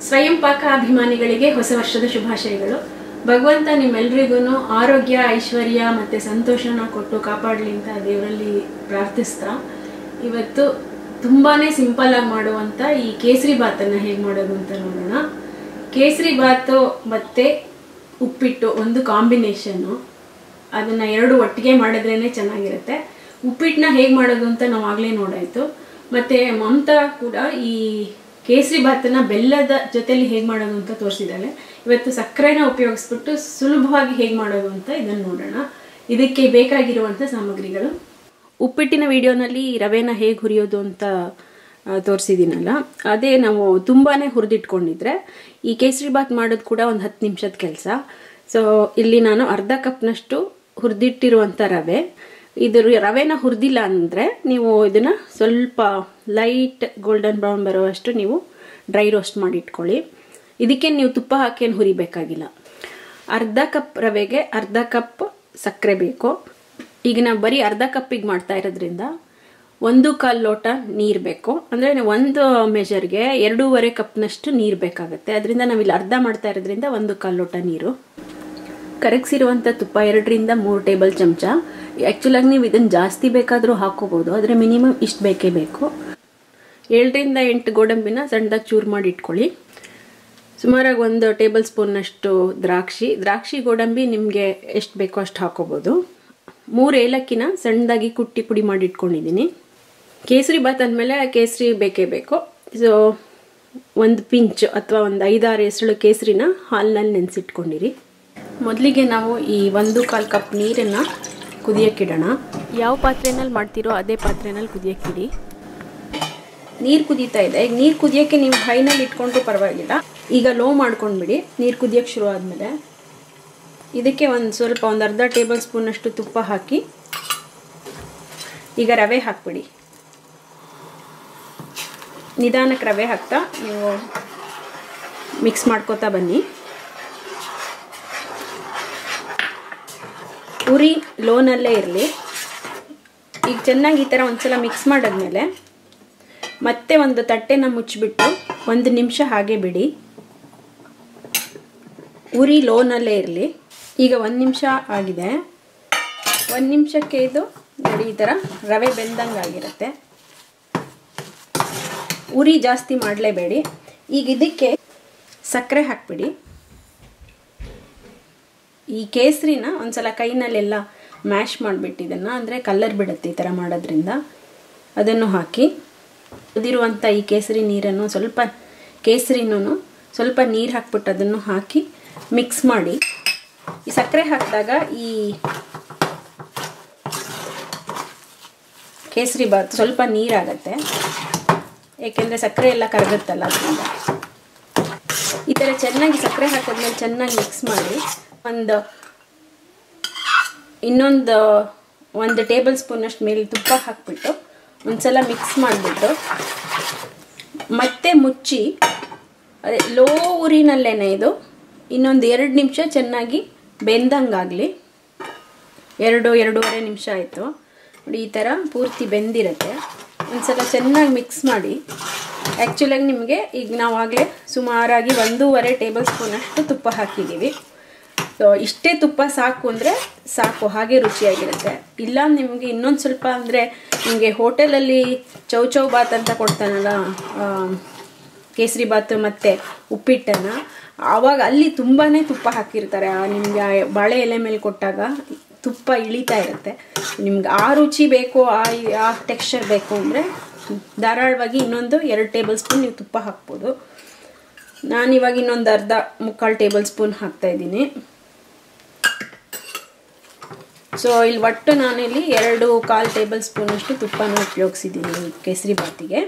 ಸ್ವಯಂ ಪಾಕ ಅಭಿಮಾನಿಗಳಿಗೆ ಹೊಸ ವರ್ಷದ ಶುಭಾಶಯಗಳು. ಭಗವಂತ ನಿಮ್ಮೆಲ್ಲರಿಗೂ ಆರೋಗ್ಯ, ಐಶ್ವರ್ಯ ಮತ್ತು ಸಂತೋಷನ ಕೊಟ್ಟು ಕಾಪಾಡಲಿ ಅಂತ ದೇವರಲ್ಲಿ ಪ್ರಾರ್ಥಿಸ್ತಾ, ಇವತ್ತು ತುಂಬಾ ಸಿಂಪಲ್ ಆಗಿ ಮಾಡುವಂಥ ಈ ಕೇಸರಿ ಬಾತನ್ನು ಹೇಗೆ ಮಾಡೋದು ಅಂತ ನೋಡೋಣ. ಕೇಸರಿ ಬಾತು ಮತ್ತು ಉಪ್ಪಿಟ್ಟು ಒಂದು ಕಾಂಬಿನೇಷನ್ನು, ಅದನ್ನು ಎರಡು ಒಟ್ಟಿಗೆ ಮಾಡಿದ್ರೇ ಚೆನ್ನಾಗಿರುತ್ತೆ. ಉಪ್ಪಿಟ್ಟನ್ನ ಹೇಗೆ ಮಾಡೋದು ಅಂತ ನಾವು ಆಗಲೇ ನೋಡಾಯಿತು. ಮತ್ತು ಮಮತಾ ಕೂಡ ಈ ಕೇಸರಿ ಬಾತನ್ನು ಬೆಲ್ಲದ ಜೊತೆಲಿ ಹೇಗೆ ಮಾಡೋದು ಅಂತ ತೋರಿಸಿದ್ದಾಳೆ. ಇವತ್ತು ಸಕ್ಕರೆನ ಉಪಯೋಗಿಸ್ಬಿಟ್ಟು ಸುಲಭವಾಗಿ ಹೇಗೆ ಮಾಡೋದು ಅಂತ ಇದನ್ನು ನೋಡೋಣ. ಇದಕ್ಕೆ ಬೇಕಾಗಿರುವಂಥ ಸಾಮಗ್ರಿಗಳು, ಉಪ್ಪಿಟ್ಟಿನ ವಿಡಿಯೋನಲ್ಲಿ ರವೆನ ಹೇಗೆ ಹುರಿಯೋದು ಅಂತ ತೋರಿಸಿದ್ದೀನಲ್ಲ, ಅದೇ ನಾವು ತುಂಬಾ ಹುರಿದಿಟ್ಕೊಂಡಿದ್ರೆ ಈ ಕೇಸರಿ ಬಾತ್ ಮಾಡೋದು ಕೂಡ ಒಂದು 10 ನಿಮಿಷದ ಕೆಲಸ. ಸೊ ಇಲ್ಲಿ ನಾನು ಅರ್ಧ ಕಪ್ನಷ್ಟು ಹುರಿದಿಟ್ಟಿರುವಂಥ ರವೆ, ಇದು ರವೆನ ಹುರಿದಿಲ್ಲ ಅಂದರೆ ನೀವು ಇದನ್ನು ಸ್ವಲ್ಪ ಲೈಟ್ ಗೋಲ್ಡನ್ ಬ್ರೌನ್ ಬರೋವಷ್ಟು ನೀವು ಡ್ರೈ ರೋಸ್ಟ್ ಮಾಡಿ ಇಟ್ಕೊಳ್ಳಿ. ಇದಕ್ಕೆ ನೀವು ತುಪ್ಪ ಹಾಕೇನು ಹುರಿಬೇಕಾಗಿಲ್ಲ. ಅರ್ಧ ಕಪ್ ರವೆಗೆ ಅರ್ಧ ಕಪ್ ಸಕ್ಕರೆ ಬೇಕು. ಈಗ ನಾವು ಬರೀ ಅರ್ಧ ಕಪ್ಪಿಗೆ ಮಾಡ್ತಾ ಇರೋದ್ರಿಂದ 1/4 ಲೋಟ ನೀರು ಬೇಕು. ಅಂದರೆ ಒಂದು ಮೆಜರ್ಗೆ 2.5 ಕಪ್ನಷ್ಟು ನೀರು ಬೇಕಾಗುತ್ತೆ. ಅದರಿಂದ ನಾವಿಲ್ಲಿ ಅರ್ಧ ಮಾಡ್ತಾ ಇರೋದ್ರಿಂದ 1/4 ಲೋಟ ನೀರು. ಕರಗಿಸಿರುವಂಥ ತುಪ್ಪ 2ರಿಂದ 3 ಟೇಬಲ್ ಚಮಚ. ಆ್ಯಕ್ಚುಲಾಗಿ ನೀವು ಇದನ್ನು ಜಾಸ್ತಿ ಬೇಕಾದರೂ ಹಾಕೋಬೋದು, ಆದರೆ ಮಿನಿಮಮ್ ಇಷ್ಟು ಬೇಕೇ ಬೇಕು. 7ರಿಂದ 8 ಗೋಡಂಬಿನ ಸಣ್ಣದಾಗಿ ಚೂರು ಮಾಡಿ ಇಟ್ಕೊಳ್ಳಿ. ಸುಮಾರಾಗಿ 1 ಟೇಬಲ್ ಸ್ಪೂನ್ನಷ್ಟು ದ್ರಾಕ್ಷಿ ಗೋಡಂಬಿ ನಿಮಗೆ ಎಷ್ಟು ಬೇಕೋ ಅಷ್ಟು ಹಾಕೋಬೋದು. 3 ಏಲಕ್ಕಿನ ಸಣ್ಣದಾಗಿ ಕುಟ್ಟಿ ಪುಡಿ ಮಾಡಿ ಇಟ್ಕೊಂಡಿದ್ದೀನಿ. ಕೇಸರಿ ಬಾತ್ ಅಂದಮೇಲೆ ಕೇಸರಿ ಬೇಕೇ ಬೇಕು. ಸೊ ಒಂದು ಪಿಂಚ್ ಅಥವಾ ಒಂದು 5-6 ಎಸಳು ಕೇಸರಿನ ಹಾಲಿನಲ್ಲಿ ನೆನೆಸಿಟ್ಕೊಂಡಿರಿ. ಮೊದಲಿಗೆ ನಾವು ಈ 1/4 ಕಪ್ ನೀರನ್ನು ಕುದಿಯೋಕ್ಕಿಡೋಣ. ಯಾವ ಪಾತ್ರೆನಲ್ಲಿ ಮಾಡ್ತೀರೋ ಅದೇ ಪಾತ್ರೆನಲ್ಲಿ ಕುದಿಯೋಕ್ಕಿಡಿ. ನೀರು ಕುದೀತಾ ಇದೆ. ಈಗ ನೀರು ಕುದಿಯೋಕ್ಕೆ ನೀವು ಹೈನಲ್ಲಿ ಇಟ್ಕೊಂಡ್ರೂ ಪರವಾಗಿಲ್ಲ. ಈಗ ಲೋ ಮಾಡ್ಕೊಂಡ್ಬಿಡಿ. ನೀರು ಕುದಿಯೋಕ್ಕೆ ಶುರು ಆದಮೇಲೆ ಇದಕ್ಕೆ ಒಂದು ಅರ್ಧ ಟೇಬಲ್ ಸ್ಪೂನಷ್ಟು ತುಪ್ಪ ಹಾಕಿ ಈಗ ರವೆ ಹಾಕ್ಬಿಡಿ. ನಿಧಾನಕ್ಕೆ ರವೆ ಹಾಕ್ತಾ ನೀವು ಮಿಕ್ಸ್ ಮಾಡ್ಕೋತಾ ಬನ್ನಿ. ಉರಿ ಲೋನಲ್ಲೇ ಇರಲಿ. ಈಗ ಚೆನ್ನಾಗಿ ಈ ಥರ ಒಂದ್ಸಲ ಮಿಕ್ಸ್ ಮಾಡಿದ್ಮೇಲೆ ಮತ್ತೆ ಒಂದು ತಟ್ಟೆನ ಮುಚ್ಚಿಬಿಟ್ಟು 1 ನಿಮಿಷ ಹಾಗೆ ಬಿಡಿ. ಉರಿ ಲೋನಲ್ಲೇ ಇರಲಿ. ಈಗ 1 ನಿಮಿಷ ಆಗಿದೆ. 1 ನಿಮಿಷಕ್ಕೆ ಇದು ನೋಡಿ ಈ ಥರ ರವೆ ಬೆಂದಂಗೆ ಆಗಿರುತ್ತೆ. ಉರಿ ಜಾಸ್ತಿ ಮಾಡಲೇಬೇಡಿ. ಈಗ ಇದಕ್ಕೆ ಸಕ್ಕರೆ ಹಾಕ್ಬಿಡಿ. ಈ ಕೇಸರಿನ ಒಂದ್ಸಲ ಕೈನಲ್ಲೆಲ್ಲ ಮ್ಯಾಶ್ ಮಾಡಿಬಿಟ್ಟು ಇದನ್ನು, ಅಂದರೆ ಕಲರ್ ಬಿಡುತ್ತೆ ಈ ಥರ ಮಾಡೋದ್ರಿಂದ, ಅದನ್ನು ಹಾಕಿ ಕುದಿರುವಂಥ ಈ ಕೇಸರಿ ನೀರನ್ನು ಸ್ವಲ್ಪ ನೀರು ಹಾಕ್ಬಿಟ್ಟು ಅದನ್ನು ಹಾಕಿ ಮಿಕ್ಸ್ ಮಾಡಿ. ಈ ಸಕ್ಕರೆ ಹಾಕಿದಾಗ ಈ ಕೇಸರಿ ಬಾತ್ ಸ್ವಲ್ಪ ನೀರಾಗತ್ತೆ, ಏಕೆಂದರೆ ಸಕ್ಕರೆ ಎಲ್ಲ ಕರಗುತ್ತಲ್ಲ ಅದರಿಂದ. ಈ ಥರ ಚೆನ್ನಾಗಿ ಸಕ್ಕರೆ ಹಾಕಿದ್ಮೇಲೆ ಚೆನ್ನಾಗಿ ಮಿಕ್ಸ್ ಮಾಡಿ ಇನ್ನೊಂದು 1 ಟೇಬಲ್ ಸ್ಪೂನಷ್ಟು ಮೇಲೆ ತುಪ್ಪ ಹಾಕಿಬಿಟ್ಟು ಒಂದ್ಸಲ ಮಿಕ್ಸ್ ಮಾಡಿಬಿಟ್ಟು ಮತ್ತೆ ಮುಚ್ಚಿ, ಅದೇ ಲೋ ಉರಿನಲ್ಲೇ ಇದು ಇನ್ನೊಂದು 2 ನಿಮಿಷ ಚೆನ್ನಾಗಿ ಬೆಂದಂಗಾಗಲಿ. 2-2.5 ನಿಮಿಷ ಆಯಿತು ನೋಡಿ. ಈ ಥರ ಪೂರ್ತಿ ಬೆಂದಿರುತ್ತೆ. ಒಂದ್ಸಲ ಚೆನ್ನಾಗಿ ಮಿಕ್ಸ್ ಮಾಡಿ. ಆ್ಯಕ್ಚುಲಾಗಿ ನಿಮಗೆ ಈಗ ನಾವಾಗಲೇ ಸುಮಾರಾಗಿ 1.5 ಟೇಬಲ್ ಸ್ಪೂನಷ್ಟು ತುಪ್ಪ ಹಾಕಿದ್ದೀವಿ. ಸೊ ಇಷ್ಟೇ ತುಪ್ಪ ಸಾಕು ಅಂದರೆ ಸಾಕು, ಹಾಗೆ ರುಚಿಯಾಗಿರುತ್ತೆ. ಇಲ್ಲ ನಿಮಗೆ ಇನ್ನೊಂದು ಸ್ವಲ್ಪ ಅಂದರೆ ನಿಮಗೆ ಹೋಟೆಲಲ್ಲಿ ಚೌ ಬಾತ್ ಅಂತ ಕೊಡ್ತಾನಲ್ಲ ಕೇಸರಿ ಬಾತು ಮತ್ತು ಉಪ್ಪಿಟ್ಟನ್ನು, ಆವಾಗ ಅಲ್ಲಿ ತುಂಬಾ ತುಪ್ಪ ಹಾಕಿರ್ತಾರೆ. ನಿಮಗೆ ಬಾಳೆ ಎಲೆ ಮೇಲೆ ಕೊಟ್ಟಾಗ ತುಪ್ಪ ಇಳಿತಾ ಇರುತ್ತೆ. ನಿಮ್ಗೆ ಆ ರುಚಿ ಬೇಕು, ಆ ಟೆಕ್ಸ್ಚರ್ ಬೇಕು ಅಂದರೆ ಧಾರಾಳವಾಗಿ ಇನ್ನೊಂದು 2 ಟೇಬಲ್ ಸ್ಪೂನ್ ನೀವು ತುಪ್ಪ ಹಾಕ್ಬೋದು. ನಾನಿವಾಗ ಇನ್ನೊಂದು ಮುಕ್ಕಾಲು ಟೇಬಲ್ ಸ್ಪೂನ್ ಹಾಕ್ತಾಯಿದ್ದೀನಿ. ಸೊ ಇಲ್ಲಿ ಒಟ್ಟು ನಾನಿಲ್ಲಿ 2.25 ಟೇಬಲ್ ಸ್ಪೂನಷ್ಟು ತುಪ್ಪನ ಉಪಯೋಗಿಸಿದ್ದೀನಿ ಕೇಸರಿ ಬಾತಿಗೆ.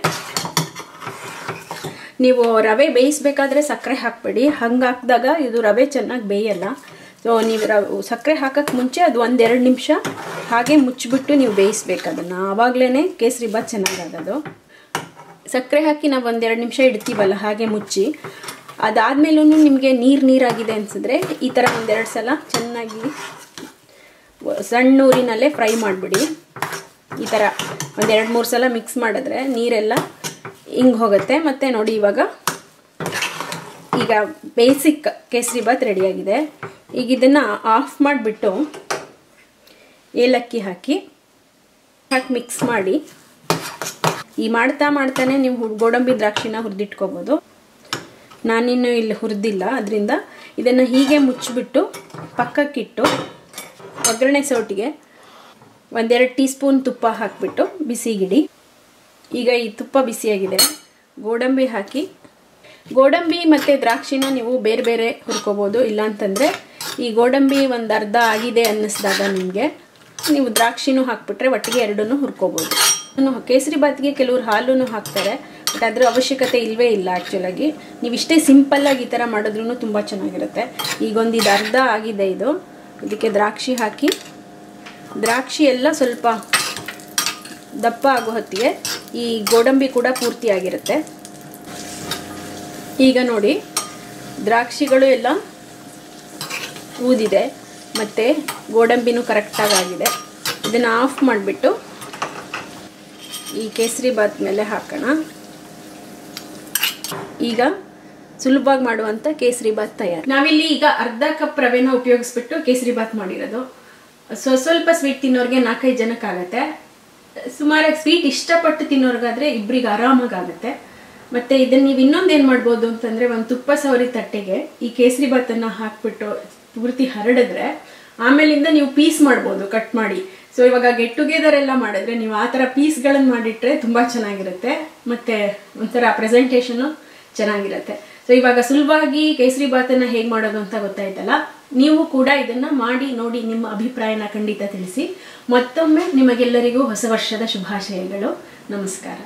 ನೀವು ರವೆ ಬೇಯಿಸಬೇಕಾದ್ರೆ ಸಕ್ಕರೆ ಹಾಕಬೇಡಿ. ಹಂಗೆ ಹಾಕಿದಾಗ ಇದು ರವೆ ಚೆನ್ನಾಗಿ ಬೇಯಲ್ಲ. ಸೊ ನೀವು ಸಕ್ಕರೆ ಹಾಕೋಕ್ಕೆ ಮುಂಚೆ ಅದು 1-2 ನಿಮಿಷ ಹಾಗೆ ಮುಚ್ಚಿಬಿಟ್ಟು ನೀವು ಬೇಯಿಸ್ಬೇಕು ಅದನ್ನು. ಆವಾಗಲೇ ಕೇಸರಿ ಬಾತ್ ಚೆನ್ನಾಗಾಗೋದು. ಸಕ್ಕರೆ ಹಾಕಿ ನಾವು 1-2 ನಿಮಿಷ ಇಡ್ತೀವಲ್ಲ ಹಾಗೆ ಮುಚ್ಚಿ, ಅದಾದಮೇಲೂ ನಿಮಗೆ ನೀರಾಗಿದೆ ಅನಿಸಿದ್ರೆ ಈ ಥರ 1-2 ಸಲ ಚೆನ್ನಾಗಿ ಸಣ್ಣ ಊರಿನಲ್ಲೇ ಫ್ರೈ ಮಾಡಿಬಿಡಿ. ಈ ಥರ 1-2-3 ಸಲ ಮಿಕ್ಸ್ ಮಾಡಿದ್ರೆ ನೀರೆಲ್ಲ ಹಿಂಗೆ ಹೋಗುತ್ತೆ. ಮತ್ತು ನೋಡಿ ಇವಾಗ ಈಗ ಬೇಸಿಕ್ ಕೇಸರಿ ಬಾತ್ ರೆಡಿಯಾಗಿದೆ. ಈಗ ಇದನ್ನು ಆಫ್ ಮಾಡಿಬಿಟ್ಟು ಏಲಕ್ಕಿ ಹಾಕಿ ಮಿಕ್ಸ್ ಮಾಡಿ, ಈ ಮಾಡ್ತಾನೆ ನೀವು ಗೋಡಂಬಿ ದ್ರಾಕ್ಷಿನ ಹುರಿದಿಟ್ಕೋಬೋದು. ನಾನಿನ್ನು ಇಲ್ಲಿ ಹುರಿದಿಲ್ಲ, ಅದರಿಂದ ಇದನ್ನು ಹೀಗೆ ಮುಚ್ಚಿಬಿಟ್ಟು ಪಕ್ಕಕ್ಕಿಟ್ಟು ಒಗ್ಗರಣೆ ಸೌಟಿಗೆ 1-2 ಟೀ ಸ್ಪೂನ್ ತುಪ್ಪ ಹಾಕಿಬಿಟ್ಟು ಬಿಸಿಗಿಡಿ. ಈಗ ಈ ತುಪ್ಪ ಬಿಸಿಯಾಗಿದೆ, ಗೋಡಂಬಿ ಹಾಕಿ, ಗೋಡಂಬಿ ಮತ್ತು ದ್ರಾಕ್ಷಿನ ನೀವು ಬೇರೆ ಬೇರೆ ಹುರ್ಕೋಬೋದು. ಇಲ್ಲಾಂತಂದರೆ ಈ ಗೋಡಂಬಿ ಒಂದು ಅರ್ಧ ಆಗಿದೆ ಅನ್ನಿಸಿದಾಗ ನಿಮಗೆ ನೀವು ದ್ರಾಕ್ಷಿನೂ ಹಾಕ್ಬಿಟ್ರೆ ಒಟ್ಟಿಗೆ ಎರಡನ್ನೂ ಹುರ್ಕೋಬೋದು. ಕೇಸರಿ ಬಾತ್ಗೆ ಕೆಲವರು ಹಾಲೂ ಹಾಕ್ತಾರೆ, ಬಟ್ ಅದರ ಅವಶ್ಯಕತೆ ಇಲ್ಲವೇ ಇಲ್ಲ. ಆ್ಯಕ್ಚುಲಾಗಿ ನೀವು ಇಷ್ಟೇ ಸಿಂಪಲ್ಲಾಗಿ ಈ ಥರ ಮಾಡಿದ್ರೂ ತುಂಬ ಚೆನ್ನಾಗಿರುತ್ತೆ. ಈಗೊಂದು ಇದು ಅರ್ಧ ಆಗಿದೆ, ಇದಕ್ಕೆ ದ್ರಾಕ್ಷಿ ಹಾಕಿ, ದ್ರಾಕ್ಷಿ ಎಲ್ಲ ಸ್ವಲ್ಪ ದಪ್ಪ ಆಗೋ ಹೊತ್ತಿಗೆ ಈ ಗೋಡಂಬಿ ಕೂಡ ಪೂರ್ತಿಯಾಗಿರುತ್ತೆ. ಈಗ ನೋಡಿ ದ್ರಾಕ್ಷಿಗಳು ಎಲ್ಲ ಊದಿದೆ ಮತ್ತು ಗೋಡಂಬಿನೂ ಕರೆಕ್ಟಾಗಿ ಆಗಿದೆ. ಇದನ್ನು ಆಫ್ ಮಾಡಿಬಿಟ್ಟು ಈ ಕೇಸರಿ ಬಾತ್ ಮೇಲೆ ಹಾಕೋಣ. ಈಗ ಸುಲಭವಾಗಿ ಮಾಡುವಂಥ ಕೇಸರಿ ಬಾತ್ ತಯಾರು. ನಾವಿಲ್ಲಿ ಈಗ ಅರ್ಧ ಕಪ್ ರವೆನ ಉಪಯೋಗಿಸ್ಬಿಟ್ಟು ಕೇಸರಿ ಬಾತ್ ಮಾಡಿರೋದು. ಸ್ವಲ್ಪ ಸ್ವೀಟ್ ತಿನ್ನೋರಿಗೆ 4-5 ಜನಕ್ಕಾಗತ್ತೆ. ಸುಮಾರಾಗಿ ಸ್ವೀಟ್ ಇಷ್ಟಪಟ್ಟು ತಿನ್ನೋರ್ಗಾದರೆ ಇಬ್ಬರಿಗೆ ಆರಾಮಾಗುತ್ತೆ. ಮತ್ತು ಇದನ್ನು ನೀವು ಇನ್ನೊಂದು ಏನು ಮಾಡ್ಬೋದು ಅಂತಂದರೆ, ಒಂದು ತುಪ್ಪ ಸವರಿ ತಟ್ಟೆಗೆ ಈ ಕೇಸರಿ ಬಾತನ್ನು ಹಾಕ್ಬಿಟ್ಟು ಪೂರ್ತಿ ಹರಡಿದ್ರೆ ಆಮೇಲಿಂದ ನೀವು ಪೀಸ್ ಮಾಡ್ಬೋದು ಕಟ್ ಮಾಡಿ. ಸೊ ಇವಾಗ ಗೆಟ್ ಟುಗೆದರ್ ಎಲ್ಲ ಮಾಡಿದ್ರೆ ನೀವು ಆ ಥರ ಪೀಸ್ಗಳನ್ನು ಮಾಡಿಟ್ರೆ ತುಂಬ ಚೆನ್ನಾಗಿರುತ್ತೆ, ಮತ್ತು ಒಂಥರ ಪ್ರೆಸೆಂಟೇಷನು ಚೆನ್ನಾಗಿರುತ್ತೆ. ಸೊ ಇವಾಗ ಸುಲಭವಾಗಿ ಕೇಸರಿ ಬಾತನ್ನು ಹೇಗೆ ಮಾಡೋದು ಅಂತ ಗೊತ್ತಾಯ್ತಲ್ಲ. ನೀವು ಕೂಡ ಇದನ್ನು ಮಾಡಿ ನೋಡಿ ನಿಮ್ಮ ಅಭಿಪ್ರಾಯನ ಖಂಡಿತ ತಿಳಿಸಿ. ಮತ್ತೊಮ್ಮೆ ನಿಮಗೆಲ್ಲರಿಗೂ ಹೊಸ ವರ್ಷದ ಶುಭಾಶಯಗಳು. ನಮಸ್ಕಾರ.